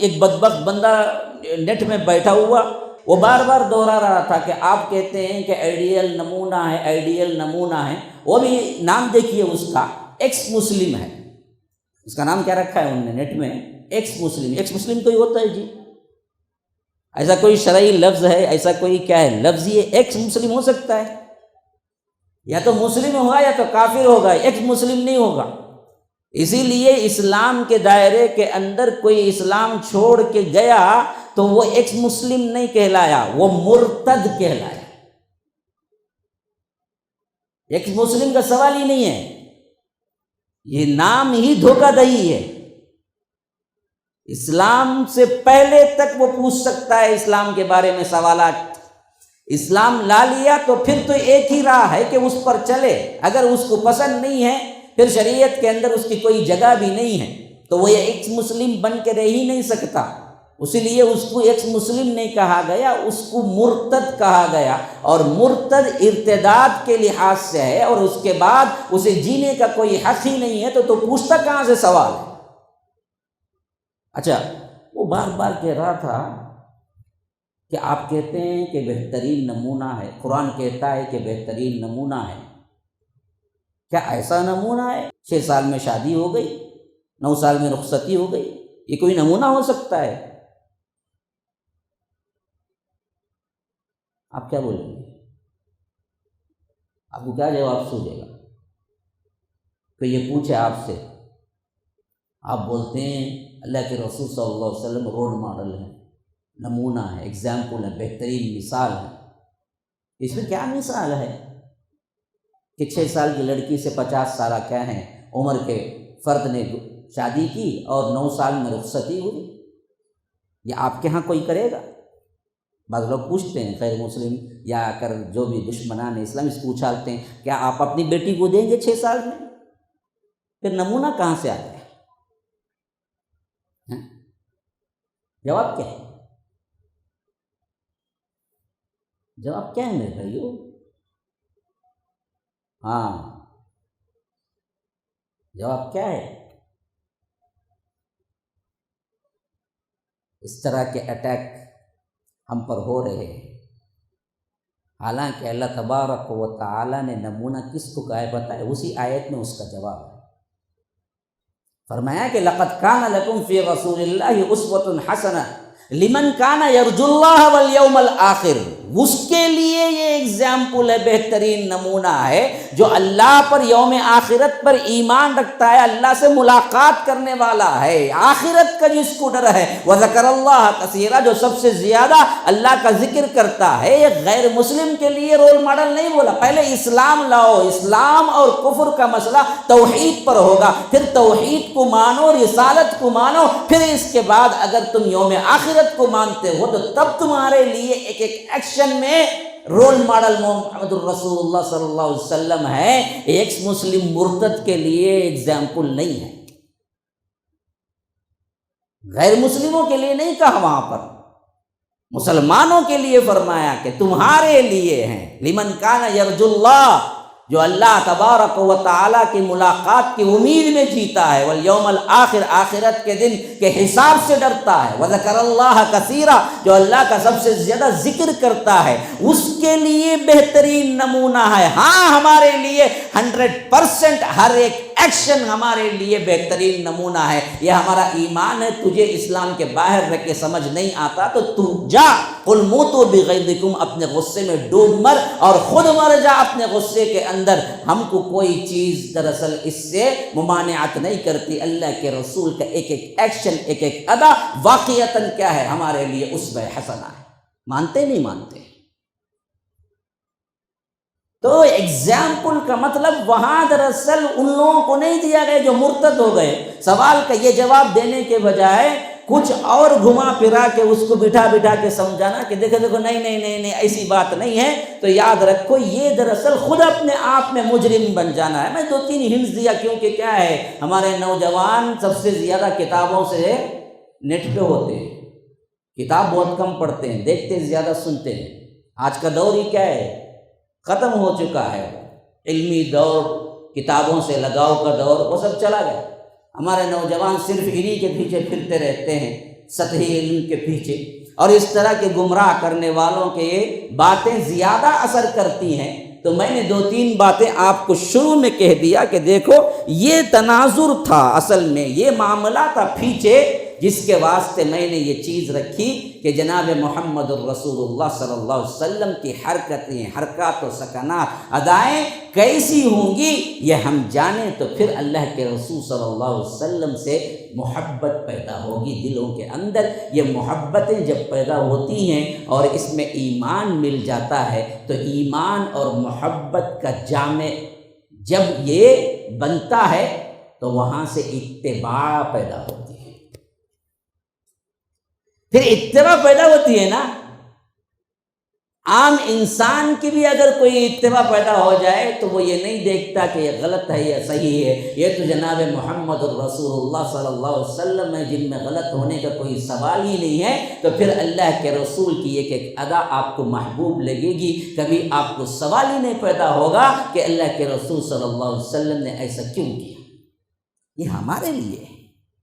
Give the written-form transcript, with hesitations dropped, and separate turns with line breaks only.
ایک بدبخت بندہ نیٹ میں بیٹھا ہوا، وہ بار بار دوہرا رہا تھا کہ آپ کہتے ہیں کہ آئیڈیل نمونہ ہے، آئیڈیل نمونہ ہے۔ وہ بھی نام دیکھیے اس کا، ایکس مسلم ہے، اس کا نام کیا رکھا ہے انہوں نے نیٹ میں، ایکس مسلم۔ ایکس مسلم کوئی ہوتا ہے جی؟ ایسا کوئی شرعی لفظ ہے؟ ایسا کوئی کیا ہے لفظ؟ یہ ایکس مسلم ہو سکتا ہے؟ یا تو مسلم ہوگا یا تو کافر ہوگا، ایکس مسلم نہیں ہوگا۔ اسی لیے اسلام کے دائرے کے اندر کوئی اسلام چھوڑ کے گیا تو وہ ایکس مسلم نہیں کہلایا، وہ مرتد کہلایا۔ ایکس مسلم کا سوال ہی نہیں ہے، یہ نام ہی دھوکہ دہی ہے۔ اسلام سے پہلے تک وہ پوچھ سکتا ہے اسلام کے بارے میں سوالات، اسلام لا لیا تو پھر تو ایک ہی راہ ہے کہ اس پر چلے۔ اگر اس کو پسند نہیں ہے، پھر شریعت کے اندر اس کی کوئی جگہ بھی نہیں ہے، تو وہ یہ ایکس مسلم بن کے رہ ہی نہیں سکتا۔ اسی لیے اس کو ایکس مسلم نہیں کہا گیا، اس کو مرتد کہا گیا۔ اور مرتد ارتداد کے لحاظ سے ہے، اور اس کے بعد اسے جینے کا کوئی حق ہی نہیں ہے، تو پوچھتا کہاں سے سوال ہے؟ اچھا، وہ بار بار کہہ رہا تھا کہ آپ کہتے ہیں کہ بہترین نمونہ ہے، قرآن کہتا ہے کہ بہترین نمونہ ہے۔ کیا ایسا نمونہ ہے؟ 6 سال میں شادی ہو گئی، 9 سال میں رخصتی ہو گئی، یہ کوئی نمونہ ہو سکتا ہے؟ آپ کیا بولیں گے؟ آپ کو کیا جواب سوچے گا کہ یہ پوچھے آپ سے؟ آپ بولتے ہیں اللہ کے رسول صلی اللہ علیہ وسلم رول ماڈل ہے، نمونہ ہے، ایگزامپل ہے، بہترین مثال ہے۔ اس میں کیا مثال ہے کہ 6 سال کی لڑکی سے 50 سالہ کیا ہیں عمر کے فرد نے شادی کی اور 9 سال میں رخصتی ہوئی؟ یہ آپ کے ہاں کوئی کرے گا؟ بعض لوگ پوچھتے ہیں، غیر مسلم یا کر جو بھی دشمنان اسلام اس کو اچھالتے ہیں، کیا آپ اپنی بیٹی کو دیں گے 6 سال میں؟ پھر نمونہ کہاں سے آ گیا؟ جواب کیا ہے؟ جواب کیا ہے میرے بھائیو؟ ہاں، جواب کیا ہے؟ اس طرح کے اٹیک ہم پر ہو رہے ہیں، حالانکہ اللہ تبارک و تعالی نے نمونہ کس کو کہا ہے پتہ ہے؟ اسی آیت میں اس کا جواب ہے۔ فرمایا کہ لقد کان لکم فی رسول اللہ اسوۃ حسنہ لمن کان یرجو اللہ والیوم الآخر۔ اس کے لیے یہ ایگزامپل ہے، بہترین نمونہ ہے جو اللہ پر، یوم آخرت پر ایمان رکھتا ہے، اللہ سے ملاقات کرنے والا ہے، آخرت کا جس کو ڈر ہے، وذکر اللہ کثیرا، جو سب سے زیادہ اللہ کا ذکر کرتا ہے۔ یہ غیر مسلم کے لیے رول ماڈل نہیں بولا، پہلے اسلام لاؤ، اسلام اور کفر کا مسئلہ توحید پر ہوگا، پھر توحید کو مانو، رسالت کو مانو، پھر اس کے بعد اگر تم یوم آخرت کو مانتے ہو تو تب تمہارے لیے ایک ایک ایکشن میں رول ماڈل محمد الرسول اللہ صلی اللہ علیہ وسلم ہے۔ ایکس مسلم مرتد کے لیے ایگزامپل نہیں ہے، غیر مسلموں کے لیے نہیں کہا، وہاں پر مسلمانوں کے لیے فرمایا کہ تمہارے لیے ہیں۔ لمن کان یرجو اللہ، جو اللہ تبارک و تعالیٰ کی ملاقات کی امید میں جیتا ہے، والیوم الآخر، آخرت کے دن کے حساب سے ڈرتا ہے، وذکر اللہ کثیرا، جو اللہ کا سب سے زیادہ ذکر کرتا ہے، اس کے لیے بہترین نمونہ ہے۔ ہاں، ہمارے لیے 100% ہر ایک ایکشن ہمارے لیے بہترین نمونہ ہے۔ یہ ہمارا ایمان ہے۔ تجھے اسلام کے باہر رہ کے سمجھ نہیں آتا تو تو جا، قل موتوا بغیظکم، اپنے غصے میں ڈوب مر اور خود مر جا اپنے غصے کے اندر۔ ہم کو کوئی چیز دراصل اس سے ممانعت نہیں کرتی۔ اللہ کے رسول کا ایک ایک ایکشن، ایک ایک ادا واقعتاً کیا ہے ہمارے لیے اسوہ حسنہ ہے۔ مانتے نہیں مانتے؟ تو ایگزامپل کا مطلب وہاں دراصل ان لوگوں کو نہیں دیا گیا جو مرتد ہو گئے۔ سوال کا یہ جواب دینے کے بجائے کچھ اور گھما پھرا کے اس کو بٹھا کے سمجھانا کہ دیکھو نہیں ایسی بات نہیں ہے، تو یاد رکھو یہ دراصل خود اپنے آپ میں مجرم بن جانا ہے۔ میں 2-3 ہنٹس دیا کیونکہ کیا ہے، ہمارے نوجوان سب سے زیادہ کتابوں سے نیٹ پہ ہوتے ہیں، کتاب بہت کم پڑھتے ہیں، دیکھتے زیادہ سنتے ہیں۔ آج کا دور ہی کیا ہے، ختم ہو چکا ہے، علمی دور، کتابوں سے لگاؤ کا دور، وہ سب چلا گیا۔ ہمارے نوجوان صرف انہی کے پیچھے پھرتے رہتے ہیں، سطحی علم کے پیچھے، اور اس طرح کے گمراہ کرنے والوں کے باتیں زیادہ اثر کرتی ہیں۔ تو میں نے 2-3 باتیں آپ کو شروع میں کہہ دیا کہ دیکھو یہ تناظر تھا، اصل میں یہ معاملہ تھا پیچھے، جس کے واسطے میں نے یہ چیز رکھی کہ جناب محمد الرسول اللہ صلی اللہ علیہ وسلم کی حرکات و سکنات، ادائیں کیسی ہوں گی یہ ہم جانیں، تو پھر اللہ کے رسول صلی اللہ علیہ وسلم سے محبت پیدا ہوگی دلوں کے اندر۔ یہ محبتیں جب پیدا ہوتی ہیں اور اس میں ایمان مل جاتا ہے، تو ایمان اور محبت کا جامع جب یہ بنتا ہے تو وہاں سے اتباع پیدا ہوتی ہے۔ پھر اتباع پیدا ہوتی ہے نا، عام انسان کی بھی اگر کوئی اتباع پیدا ہو جائے تو وہ یہ نہیں دیکھتا کہ یہ غلط ہے یا صحیح ہے، یہ تو جناب محمد الرسول اللہ صلی اللہ علیہ وسلم ہے جن میں غلط ہونے کا کوئی سوال ہی نہیں ہے، تو پھر اللہ کے رسول کی ایک ادا آپ کو محبوب لگے گی، کبھی آپ کو سوال ہی نہیں پیدا ہوگا کہ اللہ کے رسول صلی اللہ علیہ وسلم نے ایسا کیوں کیا۔ یہ ہمارے لیے ہے۔